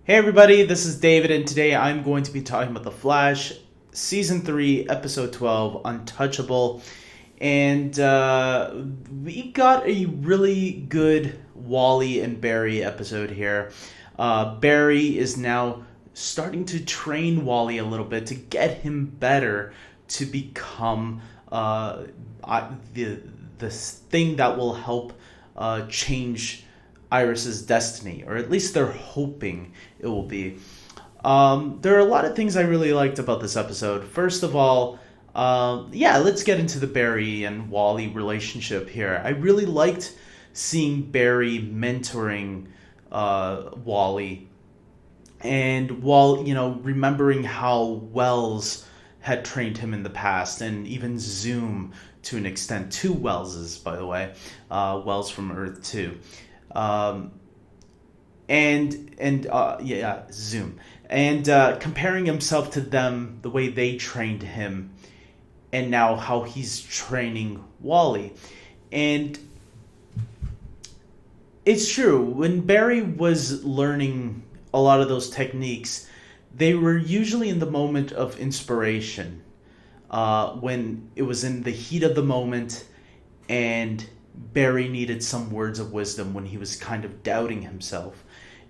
Hey everybody, this is David, and today I'm going to be talking about The Flash, Season 3, Episode 12, Untouchable. And we got a really good Wally and Barry episode here. Barry is now starting to train Wally a little bit to get him better to become the thing that will help change Iris's destiny, or at least they're hoping it will be. There are a lot of things I really liked about this episode. First of all, let's get into the Barry and Wally relationship here. I really liked seeing Barry mentoring Wally, and while remembering how Wells had trained him in the past, and even Zoom to an extent, two Wellses, by the way, Wells from Earth 2. Zoom, and comparing himself to them, the way they trained him, and now how he's training Wally. And it's true, when Barry was learning a lot of those techniques, they were usually in the moment of inspiration, when it was in the heat of the moment, and Barry needed some words of wisdom when he was kind of doubting himself.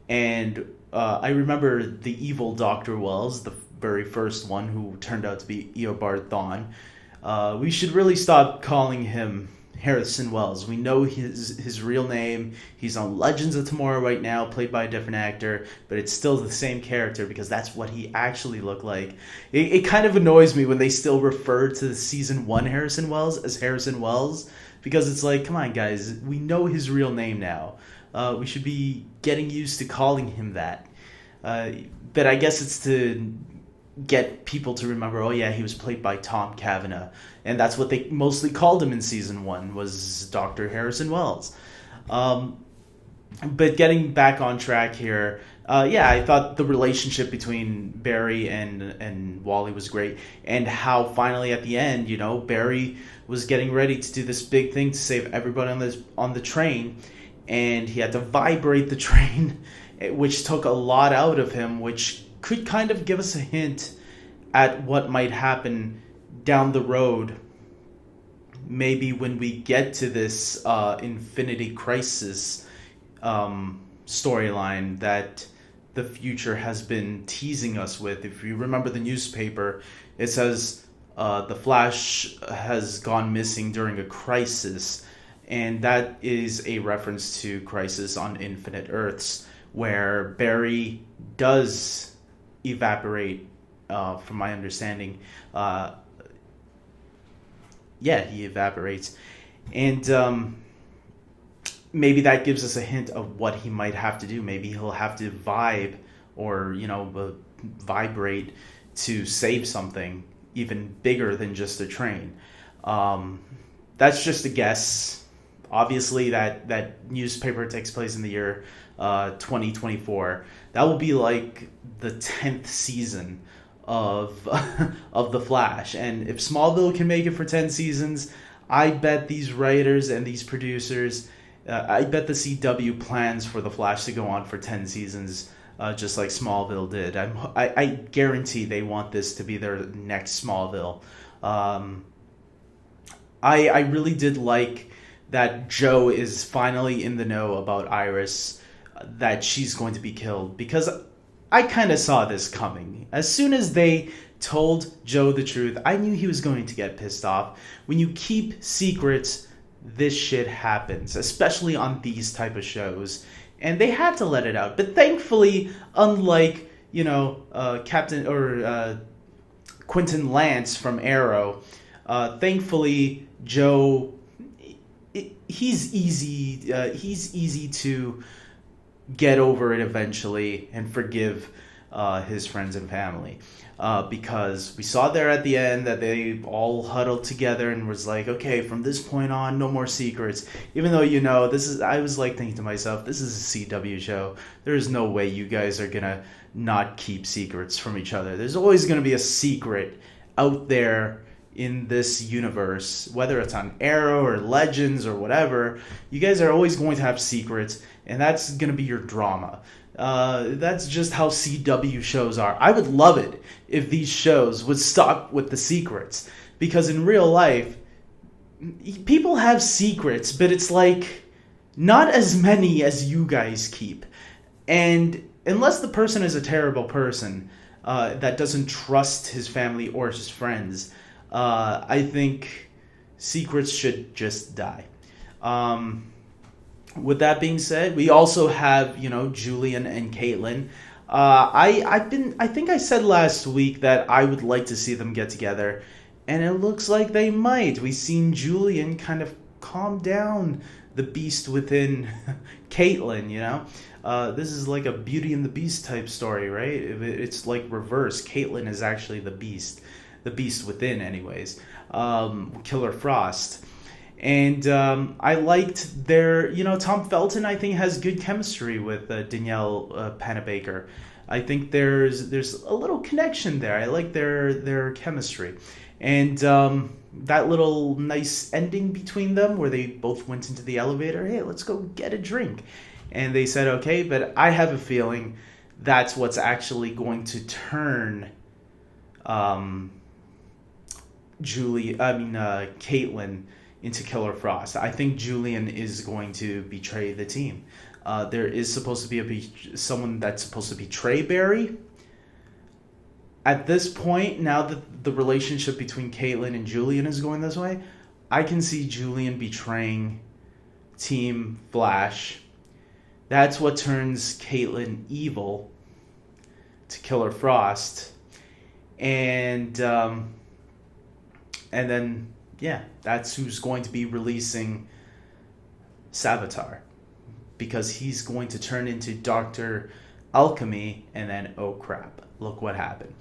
And I remember the evil Dr. Wells, the very first one, who turned out to be Eobard Thawne. We should really stop calling him Harrison Wells. We know his real name. He's on Legends of Tomorrow right now, played by a different actor, but it's still the same character because that's what he actually looked like. It kind of annoys me when they still refer to the Season 1 Harrison Wells as Harrison Wells, because it's like, come on, guys, we know his real name now. We should be getting used to calling him that. But I guess it's to get people to remember, oh yeah, he was played by Tom Cavanagh. And that's what they mostly called him in Season 1, was Dr. Harrison Wells. But getting back on track here, I thought the relationship between Barry and Wally was great. And how finally at the end, Barry was getting ready to do this big thing to save everybody on the train. And he had to vibrate the train, which took a lot out of him, which could kind of give us a hint at what might happen down the road. Maybe when we get to this Infinity Crisis storyline that the future has been teasing us with. If you remember the newspaper, it says the Flash has gone missing during a crisis, and that is a reference to Crisis on Infinite Earths, where Barry does evaporate, from my understanding. He evaporates. And maybe that gives us a hint of what he might have to do. Maybe he'll have to vibe or, vibrate to save something even bigger than just a train. That's just a guess. Obviously, that newspaper takes place in the year 2024. That will be like the 10th season of The Flash. And if Smallville can make it for 10 seasons, I bet these writers and these producers, I bet the CW plans for The Flash to go on for 10 seasons, just like Smallville did. I guarantee they want this to be their next Smallville. I really did like that Joe is finally in the know about Iris, that she's going to be killed, because I kind of saw this coming. As soon as they told Joe the truth, I knew he was going to get pissed off. When you keep secrets, this shit happens, especially on these type of shows. And they had to let it out. But thankfully, unlike, Captain or Quentin Lance from Arrow, thankfully Joe, he's easy to get over it eventually and forgive his friends and family, because we saw there at the end that they all huddled together and was like, okay, from this point on, no more secrets. Even though I was like thinking to myself, this is a CW show. There is no way you guys are gonna not keep secrets from each other. There's always gonna be a secret out there in this universe, whether it's on Arrow or Legends or whatever. You guys are always going to have secrets, and that's going to be your drama. That's just how CW shows are. I would love it if these shows would stop with the secrets, because in real life, people have secrets, but it's like not as many as you guys keep. And unless the person is a terrible person that doesn't trust his family or his friends, I think secrets should just die. With that being said, we also have, Julian and Caitlin. I think I said last week that I would like to see them get together, and it looks like they might. We've seen Julian kind of calm down the beast within Caitlin, This is like a Beauty and the Beast type story, right? It's like reverse. Caitlin is actually the beast within, anyways. Killer Frost. And I liked their, Tom Felton, I think, has good chemistry with Danielle Panabaker. I think there's a little connection there. I like their chemistry. And that little nice ending between them where they both went into the elevator. Hey, let's go get a drink. And they said, okay, but I have a feeling that's what's actually going to turn Caitlin into Killer Frost. I think Julian is going to betray the team. There is supposed to be someone that's supposed to betray Barry. At this point, now that the relationship between Caitlin and Julian is going this way, I can see Julian betraying Team Flash. That's what turns Caitlin evil to Killer Frost. And then, that's who's going to be releasing Savitar, because he's going to turn into Dr. Alchemy, and then, oh crap, look what happened.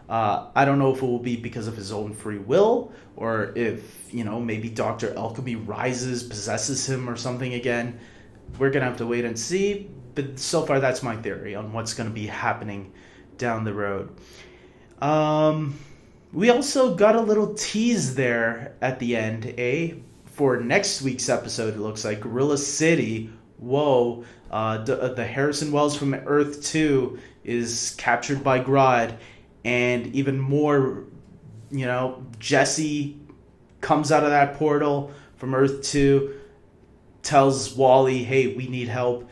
I don't know if it will be because of his own free will, or if, maybe Dr. Alchemy possesses him or something again. We're going to have to wait and see, but so far that's my theory on what's going to be happening down the road. We also got a little tease there at the end, for next week's episode. It looks like Gorilla City. Whoa, the Harrison Wells from Earth 2 is captured by Grodd, and even more, Jesse comes out of that portal from Earth 2, tells Wally, hey, we need help,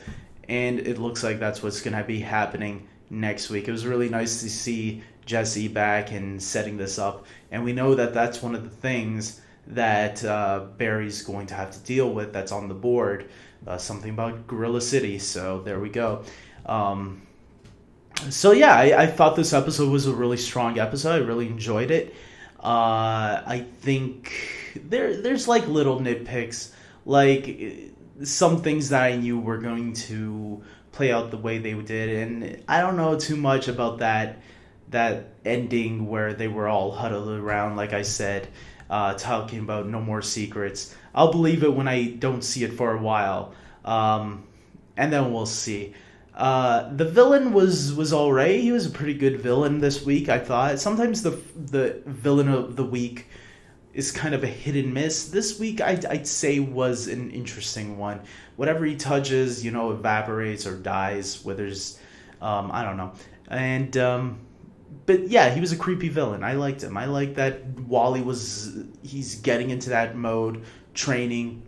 and it looks like that's what's going to be happening next week. It was really nice to see Jesse back and setting this up, and we know that that's one of the things that Barry's going to have to deal with that's on the board, something about Gorilla City, so there we go. I thought this episode was a really strong episode. I really enjoyed it. I think there's like little nitpicks, like some things that I knew were going to play out the way they did, and I don't know too much about that ending where they were all huddled around, like I said, talking about no more secrets. I'll believe it when I don't see it for a while, and then we'll see. The villain was alright. He was a pretty good villain this week, I thought. Sometimes the villain of the week is kind of a hit and miss. This week, I'd say was an interesting one. Whatever he touches, evaporates or dies, withers, I don't know. And, but yeah, he was a creepy villain. I liked him. I like that Wally he's getting into that mode, training,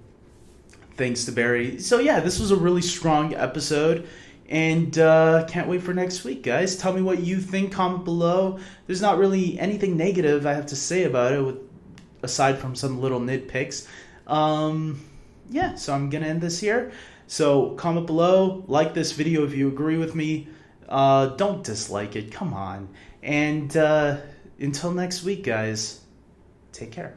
thanks to Barry. So yeah, this was a really strong episode. And can't wait for next week, guys. Tell me what you think. Comment below. There's not really anything negative I have to say about it, aside from some little nitpicks. So I'm going to end this here. So comment below. Like this video if you agree with me. Don't dislike it. Come on. And until next week, guys, take care.